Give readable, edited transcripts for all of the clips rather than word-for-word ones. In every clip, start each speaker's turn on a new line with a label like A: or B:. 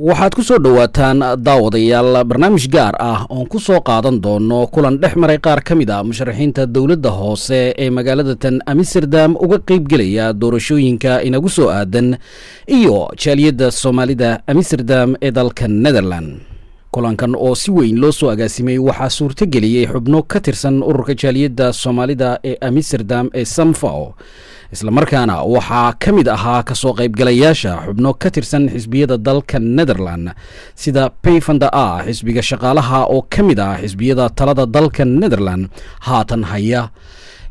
A: waxaad ku soo dhawaataan daawadayaal barnaamij gaar ah oon ku soo qaadan doono kulan dhex maray qaar ka mid a musharaxiinta dowladda hoose ee magaalada tan Amsterdam uga qaybgelaya doorashooyinka inagu soo aadan iyo jaaliyadda Soomaalida Amsterdam ee dalka Netherlands. kulankan oo si weyn loo soo agaasimay waxaa suurto geliyay xubno ka tirsan ururka jaaliyadda Soomaalida ee Amsterdam ee Samfao. isla markaana waxaa ka mid ahaa ka soo qaybgalayaasha xubno ka tirsan xisbiyada dalka Netherlands sida PvdA xisbiga shaqaalaha oo ka mid ah xisbiyada talada dalka Netherlands haatan haya,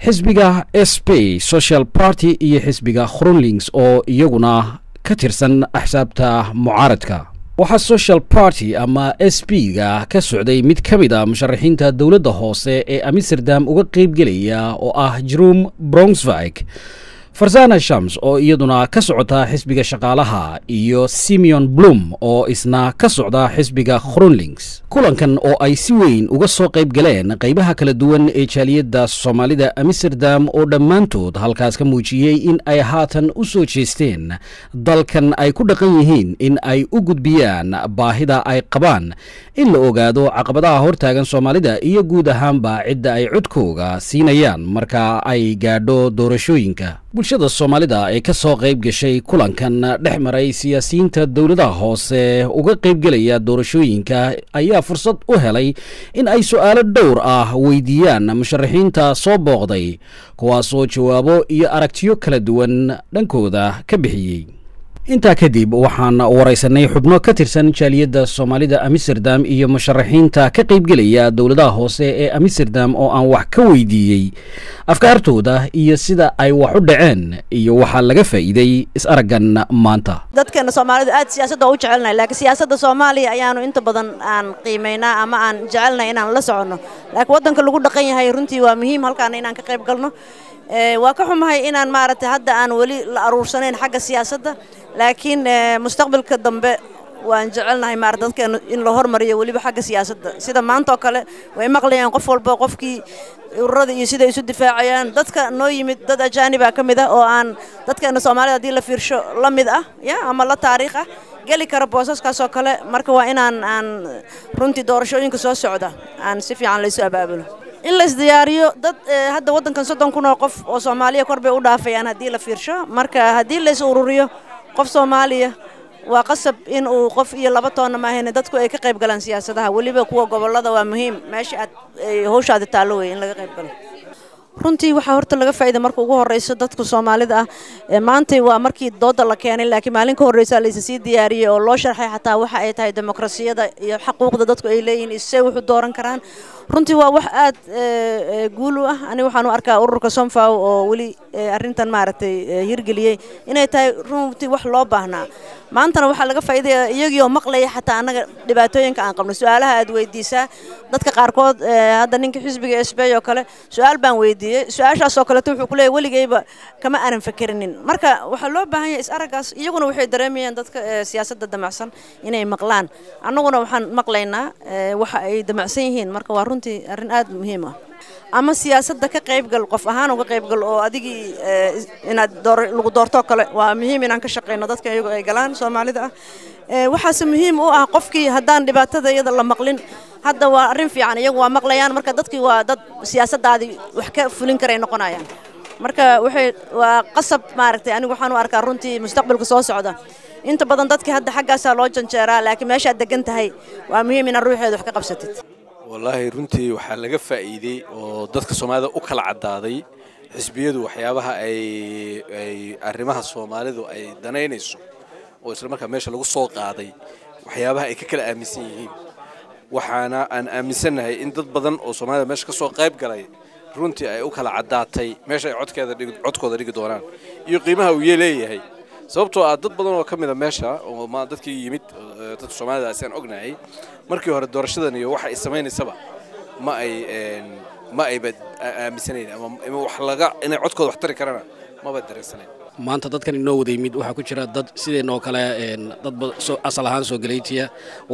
A: xisbiga SP Social Party iyo xisbiga GroenLinks oo iyaguna ka tirsan axsaabta mucaaradka. waxaa Social Party ama SP-ga ka socday mid ka mid ah musharaxiinta dowladda hoose ee Amsterdam uga qaybgelaya oo ah Jeroen Brunswijk, Farzana Shams oo iyaduna ka socota xisbiga shaqaalaha iyo Simeon Blum oo isna ka socda xisbiga GroenLinks. kulankan oo ay si weyn uga soo qayb galeen qaybaha kala duwan ee jaaliyadda Soomaalida Amsterdam oo dhammaantood halkaas ka muujiyay in ay haatan u soo jeesteen dalkan ay ku dhaqan yihiin in ay u gudbiyaan baahida ay qabaan in la ogaado caqabadaha hortaagan Soomaalida iyo guud ahaanba cidda ay codkooga siinayaan marka ay gaadho doorashooyinka. bulshada Soomaalida ee ka soo qayb gashay kulankan dhex maray siyaasiyiinta dowladaha hoose uga qaybgelaya doorashooyinka ayaa fursad u helay in ay su'aalo dhowr ah weydiiyaan musharaxiinta soo booqday, kuwaasoo jawaabo iyo aragtiyo kala duwan dhankooda ka bixiyey. intaa kadib waxaan waraysanay xubno ka tirsan jaaliyadda Soomaalida Amsterdam iyo musharaxiinta ka qaybgelaya dowladaha hoose ee Amsterdam oo aan wax ka weydiiyey afkaartooda iyo sida ay wax u dhaceen iyo waxa laga faa'iiday is-araggan maanta.
B: dadkeena Soomaalida aad siyaasadda u jecelnahay, laakiin siyaasadda Soomaaliya ayaanu inta badan aan qiimeynaa ama aan jecelnahay inaan la socono, laakiin wadanka lagu dhaqan yahay runtii waa muhiim halkaan inaan ka qayb galno. waa ka xumahay inaan maaragtay hadda aan wali la aruursanayn xagga siyaasadda, laakiin mustaqbalka dambe waan jecelnahay maaragtay dadkeena in la hormariyo waliba xagga siyaasadda. sida maanta oo kale way maqlayaan qof walba qofkii ururada iyo sida isu difaacayaan. dadka noo yimid dad ajaaniba ka mid ah oo aan dadkeena Soomaalida hadii la fiirsho la mid ah ama la taariikh ah gali kara boosaskaas oo kale. marka waa inaan runtii doorashooyinka soo socda aan si fiican la isu abaabulo, in la isdiyaariyo dad hadda wadankan 30 kun oo qof oo Soomaaliya kor bay u dhaafayaan hadii la fiirsho. marka hadii la is ururiyo qof Soomaaliya waa qasab in uu qof iyo laba toona ma ahayn dadku ay ka qayb galaan siyaasadaha, waliba kuwa gobolada waa muhiim meesha aad hawshaada taalo weyn in laga qayb galo. runtii waxa horta laga faa'iido marka ugu horeyso dadka Soomaalida ah maanta waa markii dooda la keenay, laakiin maalin ka horeysa la isii diyaariyay oo loo sharxay xataa waxa ay tahay dimuqraasiyadda iyo xuquuqda dadku ay leeyihiin isee wuxuu dooran karaan. runtii waa wax aad guul u ah. ani waxaan u arkaa ururka Samfao oo wali arrintan maaragtay hirgeliyay inay tahay runtii wax loo baahnaa. maantana waxa laga faa'iiday iyagoo maqlay xataa anaga dhibaatooyinka aan qabno. su'aalaha aad weydiisaa dadka qaarkood hadda ninka xisbiga SP oo kale su'aal baan weydiiyay, su'aashaas oo kale wuxuu ku leeyahay waligayba kama aanan fakarinin. marka waxa loo baahan yahay is-aragaas. iyaguna waxay dareemayaan dadka siyaasadda damacsan inay maqlaan, annaguna waxaan maqlaynaa waxa ay damacsan yihiin. marka waa runtii arrin aad muhiim ah. ama siyaasadda ka qaybgal qof ahaan uga qaybgal oo adigii inaad lagu doorto kale waa muhiim inaan ka shaqeyno dadka iyagu ay galaan Soomaalida ah. waxaas muhiim u ah qofkii haddaan dhibaatada iyada la maqlin hadda waa arrin fiican. iyagu waa maqlayaan, marka dadkii waa dad siyaasaddaadii wax ka fulin karay noqonayaan. marka waa qasab maaragtay anigu waxaan u arkaa runtii mustaqbalka soo socda inta badan dadkii hadda xaggaasa loo janjeeraa, laakiin meeshaad degan tahay waa muhiim inaad ruuxeeda wax ka qabsatid.
C: والله runtii waxa laga faa'iiday oo dadka Soomaalida u kala cadaaday xisbiyadu waxyaabaha ay arrimaha Soomaalidu ay danaynayso oo isla markaa meesha lagu soo qaaday waxyaabaha ay ka kala aaminsan yihiin. waxaana aan aaminsanahay in dad badan oo Soomaalida meesha ka soo qayb galay runtii ay u kala cadaatay meesha ay codkooda dhigi doonaan iyo qiimaha uu leeyahay. sababtoo ah dad badan oo ka mid ah meesha oo ma dadkii yimid dadka Soomaalida aan ognahay markii hore doorashadan iyo waxa ay sameeynaysaa ma ay aaminsaneen ama wax laga inay codkooda wax tari karaan ma badarsanay.
A: maanta dadkan inoo wada yimid waxa ku jira dad sideen oo kale dad asal ahaan soo galeeytiya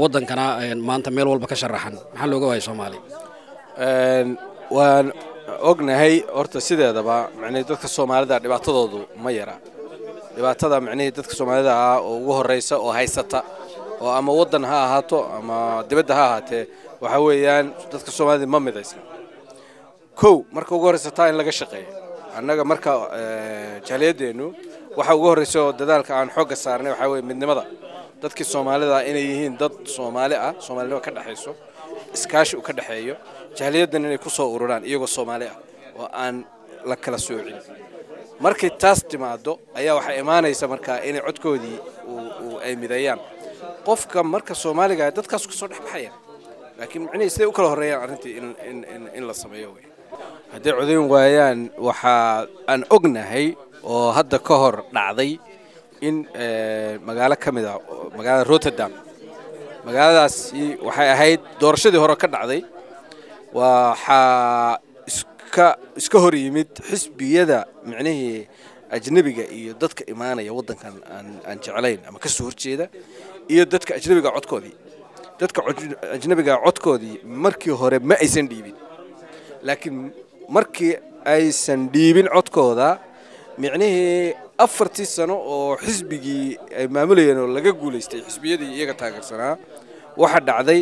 A: wadankana maanta meel walba ka sharaxan. maxaa looga waayay Soomaali?
C: waan ognahay horta sideedaba macnaheedu dadka Soomaalida dhibaatadoodu ma yara. dhibaatada macnaheedu dadka Soomaalida oo ugu horeysa oo haysata oo ama waddan ha ahaato ama dibadda ha ahaatee waxa weeyaan dadka Soomaalida ma midaysna kow marka ugu horeysa taa in laga shaqeeyo annaga marka jaaliyadeennu waxa ugu horeysa dadaalka aan xoogga saarnay waxa weeye midnimada dadkii Soomaalida inay yihiin dad Soomaali ah Soomaalida ka dhaxayso iskaashi u ka dhaxeeyo jaaliyadan inay ku soo ururaan iyagoo Soomaali ah oo aan la kala soocin markay taas timaado ayaa waxa imaanaysa marka inay codkoodii ay midayaan qofka marka Soomaaliga dadkaas ku soo dhaxbaxaya laakiin macnaheedu sidee u kala horeeyaan arrintii in la sameeyo haddii codayn waayaan waxa aan ognahay oo hadda ka hor dhacday in magaalo kamid ah magaalada Rotterdam magaaladaasi waxay ahayd doorashadii hore ka dhacday waxa iska hor yimid xisbiyada macnaheedu ajnabiga iyo dadka imaanaya wadankan aan jecelayn ama ka soo horjeeda iyo dadka ajnabiga codkoodii dadka ajnabiga codkoodii markii hore ma aysan dhiibin laakiin markii aysan dhiibin codkooda macnaheedu 4 sano oo xisbigii ay maamulayeen oo laga guuleystay xisbiyadii iyaga taageersanaa waxa dhacday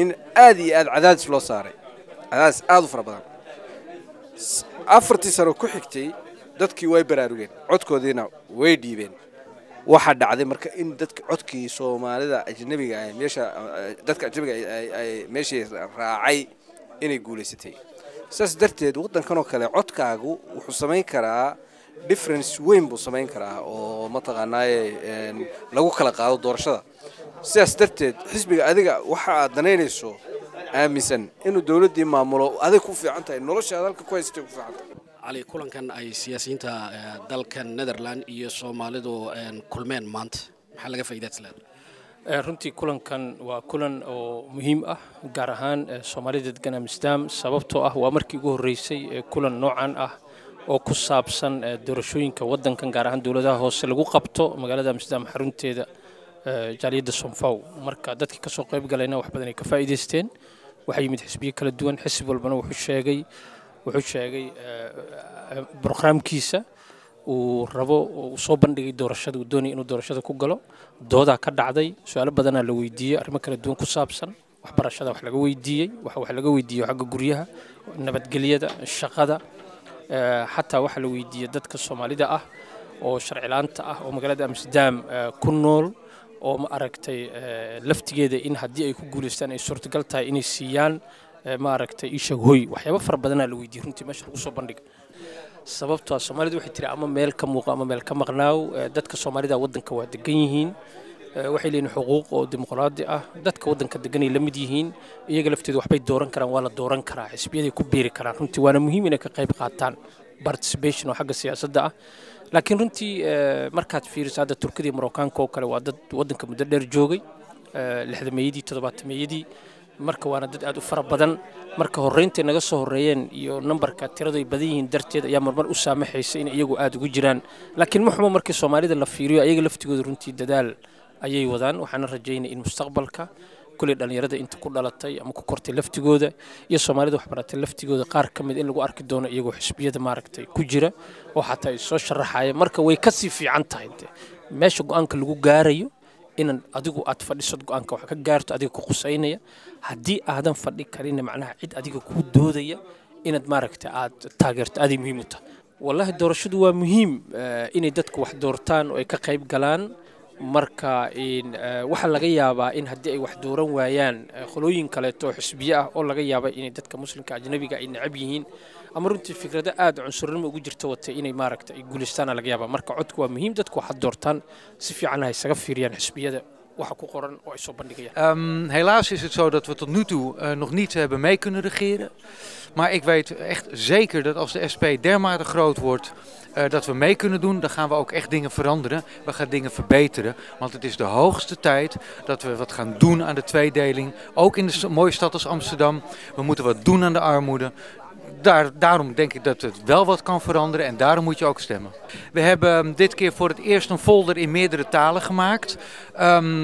C: in aad iyo aad cadaadis loo saaray cadaadis aad u fara badan 4 sano ku xigtay dadkii way baraarugeen codkoodiina way dhiibeen waxa dhacday marka in dadka codkii Soomaalida ajnabiga ay meesha dadka ajnabiga ay meeshii raacay inay guuleysatay saas darteed wadankan oo kale codkaagu wuxuu sameyn karaa difference weyn buu sameyn karaa oo ma taqaanay lagu kala qaado doorashada sidaas darteed xisbiga adiga waxa aad danaynayso aaminsan inuu dawladii maamulo adiga ku fiican tahay noloshaada halka ku haystay ku fiican tahay
A: علي كلن كان أي سياسيين تا دالك نذرلاند iyo Soomaalidu kulmeen maanta maxaa laga faa'iideysan
D: runtii kulankan waa kulan oo muhiim ah gaar ahaan Soomaalida degan Amsterdam sababtoo ah waa markii ugu horeysay kulan noocan ah oo ku saabsan doorashooyinka wadankan gaar ahaan dawladaha hoose lagu qabto magaalada Amsterdam xarunteeda jaaliyadda Somfow marka dadkii ka soo qayb galayna wax badan ay ka faa'iideysteen waxa yimid xisbiyo kala duwan xisb walbana wuxuu sheegay barnaamijkiisa uu rabo uu soo bandhigay doorashada uu doonay inuu doorashada ku galo dooda ka dhacday su'aalo badan la weydiiyay arrimo kala duwan ku saabsan waxbarashada wax laga weydiiyay wax laga weydiiyay xagga guryaha nabadgelyada shaqada xataa wax la weydiiyay dadka Soomaalida ah oo sharci laanta ah oo magaalada Amsterdam ku nool oo ma aragtay laftigeeda in haddii ay ku guuleystaan ay suurtagal tahay inay siiyaan ma aragtay isha hooy waxyaabo fara badan la weydiiyay runtii meesha lagu soo bandhig sababtoo Soomaalidu waxay tiri ama meel ka muuqo ama meel ka maqnaaw dadka Soomaalida wadanka waa degan yihiin waxay leeyihiin xuquuq oo dimuqraadi ah dadka wadanka degan ay la mid yihiin iyaga lafteedu waxbay dooran karaan waa la dooran karaa xisbiyada ku biiri karaan runtii waana muhiim inay ka qayb qaataan participation oo xagga siyaasadda ah laakiin runtii markaad fiiriso hadda Turkiga iyo Marookaanka oo kale waa dad wadanka muddo dheer joogay 60meeyadii 70meeyadii marka waana dad aad u fara badan marka horeyntii naga soo horeeyeen iyo numberka tirada ay badan yihiin darteed ayaa marmar u saamaxaysa in iyagu aad ugu jiraan laakiin muxuu markii Soomaalida la fiiriyo ayaga laftigooda runtii dadaal ayay wadaan waxaan rajaynaa in mustaqbalka kulli dhalinyarada inta ku dhalatay ama ku kortay laftigooda iyo Soomaalida wax baratay laftigooda qaar kamid in lagu arki doono iyagoo xisbiyada maaragtay ku jira oo xataa ay soo sharaxayeen marka way ka sii fiican tahay meesha go'aanka lagu gaarayo in adigu aad fadhiso go'aanka wax ka gaarto adiga ku qusaynaya haddii aadan fadhi karin macnaha cid adiga ku doodaya inaad maaragtay aad taageerto aad muhiim u tahay wallahi doorashadu waa muhiim inay dadku wax doortaan oo ay ka qayb galaan marka waxa laga yaabaa in haddii ay wax dooran waayaan qolooyin kale oo xisbiye ah oo laga yaabo in dadka muslimka ajnabiga ay nacab yihiin ama runtii fikrada aad cunsurnimo ugu jirto wata inay maaragtay ay guuleystaan laga yaabaa marka codku waa muhiim dadku wax doortaan si fiican ay isaga fiiriyaan xisbiyada waxa ku qoran oo ay soo bandhigayaan
E: helaas is het zo dat we tot nu toe nog niet hebben mee kunnen regeren maar ik weet echt zeker dat als de SP dermate groot wordt dat we mee kunnen doen, dan gaan we ook echt dingen veranderen. We gaan dingen verbeteren, want het is de hoogste tijd dat we wat gaan doen aan de tweedeling. Ook in een mooie stad als Amsterdam. We moeten wat doen aan de armoede. daarom denk ik dat het wel wat kan veranderen en daarom moet je ook stemmen. We hebben dit keer voor het eerst een folder in meerdere talen gemaakt.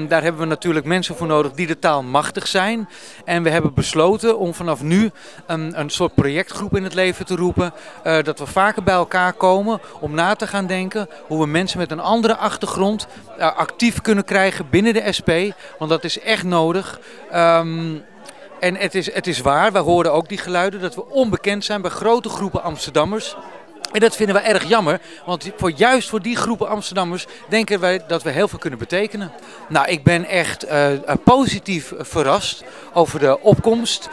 E: Daar hebben we natuurlijk mensen voor nodig die de taal machtig zijn. En we hebben besloten om vanaf nu een soort projectgroep in het leven te roepen. Dat we vaker bij elkaar komen om na te gaan denken hoe we mensen met een andere achtergrond actief kunnen krijgen binnen de SP. Want dat is echt nodig. En het is waar, we horen ook die geluiden dat we onbekend zijn bij grote groepen Amsterdammers. En dat vinden we erg jammer, want juist voor die groepen Amsterdammers denken wij dat we heel veel kunnen betekenen. Nou, ik ben echt positief verrast over de opkomst.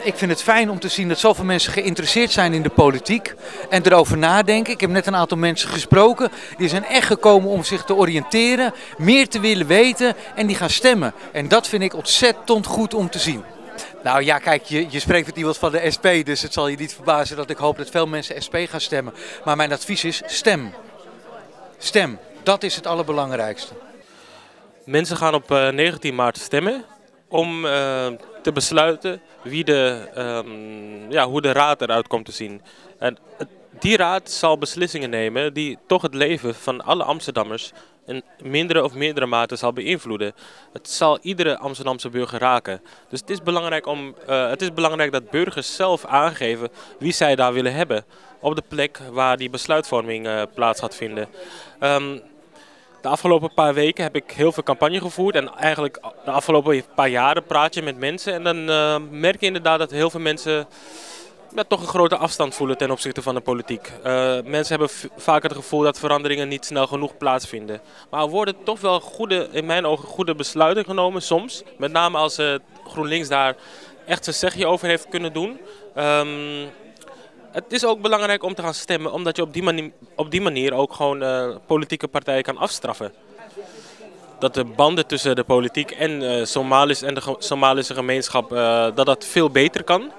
E: Ik vind het fijn om te zien dat zoveel mensen geïnteresseerd zijn in de politiek en erover nadenken. Ik heb net een aantal mensen gesproken, die zijn echt gekomen om zich te oriënteren, meer te willen weten en die gaan stemmen. En dat vind ik ontzettend goed om te zien. Nou ja, kijk, je spreekt met iemand van de SP, dus het zal je niet verbazen dat ik hoop dat veel mensen SP gaan stemmen. Maar mijn advies is stem. Stem, dat is het allerbelangrijkste.
F: Mensen gaan op 19 maart stemmen om te besluiten hoe de raad eruit komt te zien. En die raad zal beslissingen nemen die toch het leven van alle Amsterdammers in mindere of meerdere mate zal beïnvloeden. Het zal iedere Amsterdamse burger raken. Dus het is belangrijk dat burgers zelf aangeven wie zij daar willen hebben op de plek waar die besluitvorming plaats gaat vinden. De afgelopen paar weken heb ik heel veel campagne gevoerd en eigenlijk de afgelopen paar jaren praat je met mensen en dan merk je inderdaad dat heel veel mensen toch een grote afstand voelen ten opzichte van de politiek. Mensen hebben vaak het gevoel dat veranderingen niet snel genoeg plaatsvinden. Maar er worden toch wel in mijn ogen goede besluiten genomen soms. Met name als GroenLinks daar echt zijn zegje over heeft kunnen doen. Het is ook belangrijk om te gaan stemmen, omdat je op die manier ook gewoon politieke partijen kan afstraffen. Dat de banden tussen de politiek en de Somalische gemeenschap dat veel beter kan.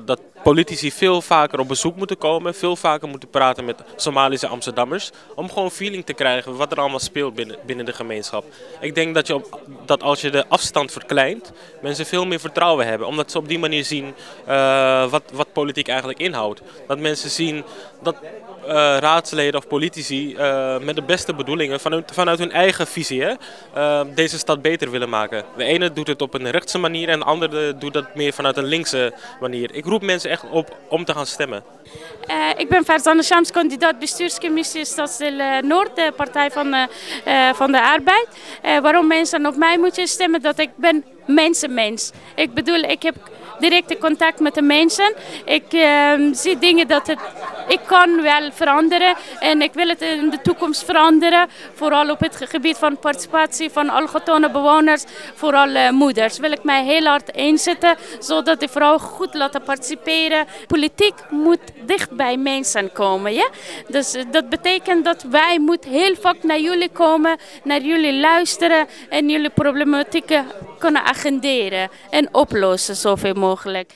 F: Dat politici veel vaker op bezoek moeten komen, veel vaker moeten praten met Somalische Amsterdammers. Om gewoon feeling te krijgen wat er allemaal speelt binnen de gemeenschap. Ik denk dat als je de afstand verkleint, mensen veel meer vertrouwen hebben. Omdat ze op die manier zien wat politiek eigenlijk inhoudt. Dat mensen zien dat raadsleden of politici met de beste bedoelingen vanuit hun eigen visie deze stad beter willen maken. De ene doet het op een rechtse manier en de andere doet dat meer vanuit een linkse manier. Ik roep mensen echt op om te gaan stemmen.
G: Ik ben Farzana Shams, kandidaat bestuurscommissie Stadsdeel Noord, de Partij van de Arbeid. Waarom mensen op mij moeten stemmen? Dat ik ben mensenmens. Ik bedoel, ik heb directe contact met de mensen. Ik zie dingen ik kan wel veranderen en ik wil het in de toekomst veranderen. Vooral op het gebied van participatie van allochtone bewoners, vooral moeders. Wil ik mij heel hard inzetten, zodat de vrouwen goed laten participeren. Politiek moet dicht bij mensen komen. Ja? Dus dat betekent dat wij moeten heel vaak naar jullie komen, naar jullie luisteren en jullie problematieken kunnen agenderen en oplossen zoveel mogelijk.